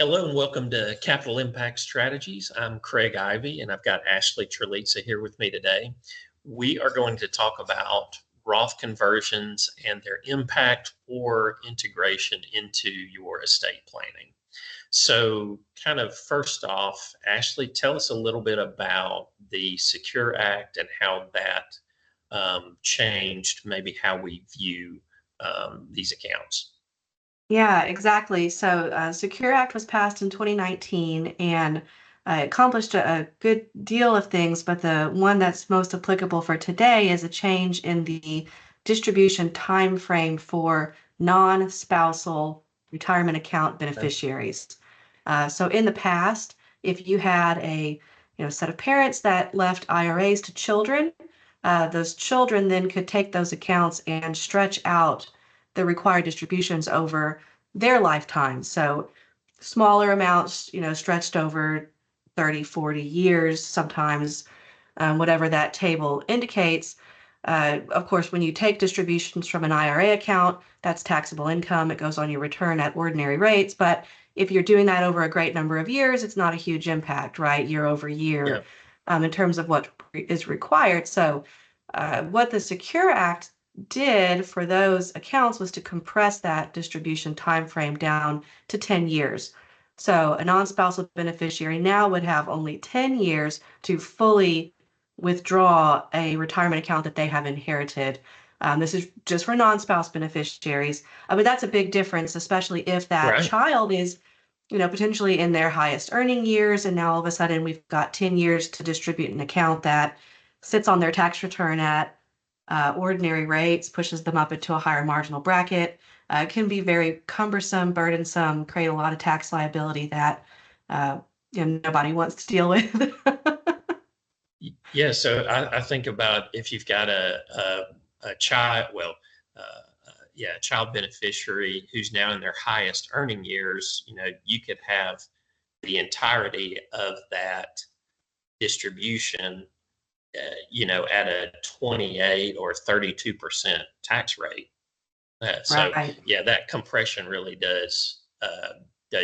Hello and welcome to Capital Impact Strategies. I'm Craig Ivy and I've got Ashley Trelitza here with me today. We are going to talk about Roth conversions and their impact or integration into your estate planning. So, kind of first off, Ashley, tell us a little bit about the Secure Act and how that changed maybe how we view these accounts. Yeah, exactly. So, Secure Act was passed in 2019 and accomplished a good deal of things, but the one that's most applicable for today is a change in the distribution time frame for non-spousal retirement account Okay. beneficiaries. So, in the past, if you had a set of parents that left IRAs to children, those children then could take those accounts and stretch out the required distributions over their lifetime. So smaller amounts, stretched over 30, 40 years, sometimes, whatever that table indicates. Of course, when you take distributions from an IRA account, that's taxable income. It goes on your return at ordinary rates. But if you're doing that over a great number of years, it's not a huge impact, right? Year over year, Yeah. in terms of what is required. So, what the Secure Act did for those accounts was to compress that distribution time frame down to 10 years. So a non-spousal beneficiary now would have only 10 years to fully withdraw a retirement account that they have inherited. This is just for non-spouse beneficiaries, but that's a big difference, especially if that Right. child is, potentially in their highest earning years, and now all of a sudden we've got 10 years to distribute an account that sits on their tax return at ordinary rates, pushes them up into a higher marginal bracket. Can be very cumbersome, burdensome, create a lot of tax liability that nobody wants to deal with. Yeah, so I think about if you've got a child, a child beneficiary who's now in their highest earning years, you could have the entirety of that distribution, at a 28 or 32% tax rate. So Right. yeah, that compression really does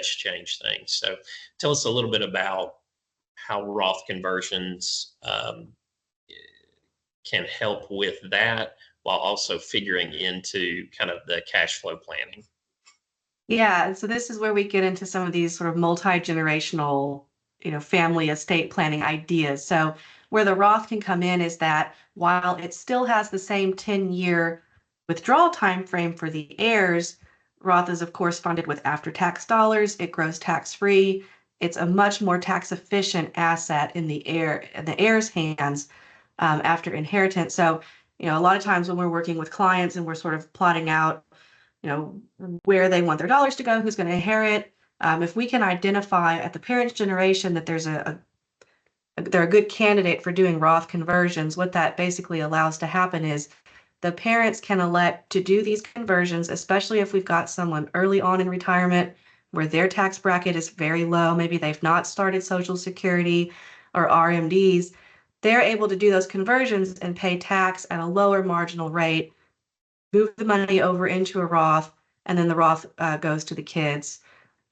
change things. So tell us a little bit about how Roth conversions can help with that while also figuring into kind of the cash flow planning. Yeah, so this is where we get into some of these sort of multi-generational, family estate planning ideas. So where the Roth can come in is that while it still has the same 10-year withdrawal time frame for the heirs, Roth is of course funded with after-tax dollars. It grows tax-free. It's a much more tax-efficient asset in the heirs' hands after inheritance. So, a lot of times when we're working with clients and we're sort of plotting out where they want their dollars to go, who's going to inherit. If we can identify at the parents' generation that they're a good candidate for doing Roth conversions, what that basically allows to happen is the parents can elect to do these conversions, especially if we've got someone early on in retirement where their tax bracket is very low. Maybe they've not started Social Security or RMDs. They're able to do those conversions and pay tax at a lower marginal rate, move the money over into a Roth, and then the Roth goes to the kids,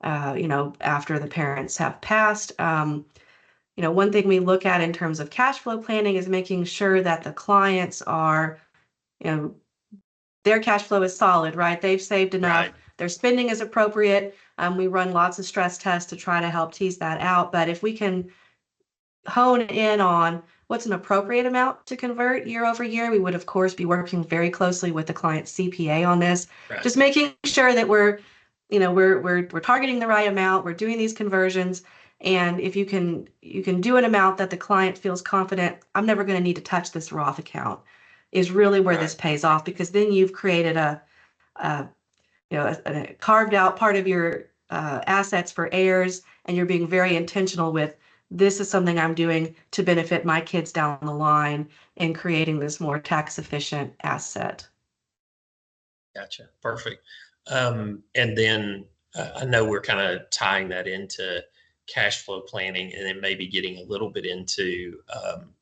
after the parents have passed. One thing we look at in terms of cash flow planning is making sure that the clients are, you know, their cash flow is solid, right? They've saved enough. Right. Their spending is appropriate. We run lots of stress tests to try to help tease that out. But if we can hone in on what's an appropriate amount to convert year over year, we would of course be working very closely with the client's CPA on this, Right. just making sure that we're targeting the right amount, we're doing these conversions. And if you can do an amount that the client feels confident, I'm never going to need to touch this Roth account, is really where Right. this pays off, because then you've created a carved out part of your assets for heirs, and you're being very intentional with, this is something I'm doing to benefit my kids down the line, and creating this more tax efficient asset. Gotcha. Perfect. And then I know we're kind of tying that into cash flow planning and then maybe getting a little bit into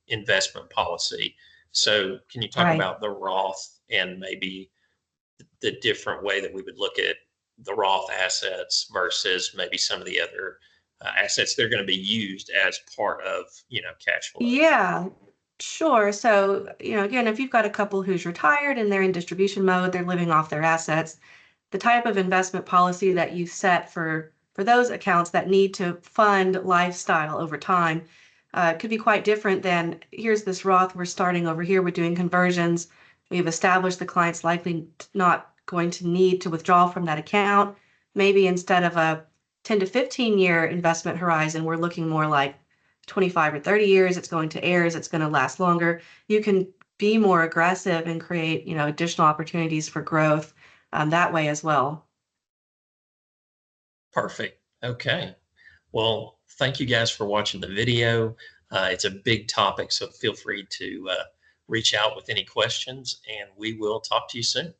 investment policy. So, can you talk Right. about the Roth and maybe the different way that we would look at the Roth assets versus maybe some of the other assets that are going to be used as part of, cash flow. Yeah, sure. So, again, if you've got a couple who's retired and they're in distribution mode, they're living off their assets, the type of investment policy that you set for those accounts that need to fund lifestyle over time could be quite different than here's this Roth we're starting over here. We're doing conversions. We've established the client's likely not going to need to withdraw from that account. Maybe instead of a 10 to 15 year investment horizon, we're looking more like 25 or 30 years. It's going to heirs. It's going to last longer. You can be more aggressive and create, additional opportunities for growth that way as well. Perfect. Okay. Well, thank you guys for watching the video. It's a big topic, so feel free to reach out with any questions, and we will talk to you soon.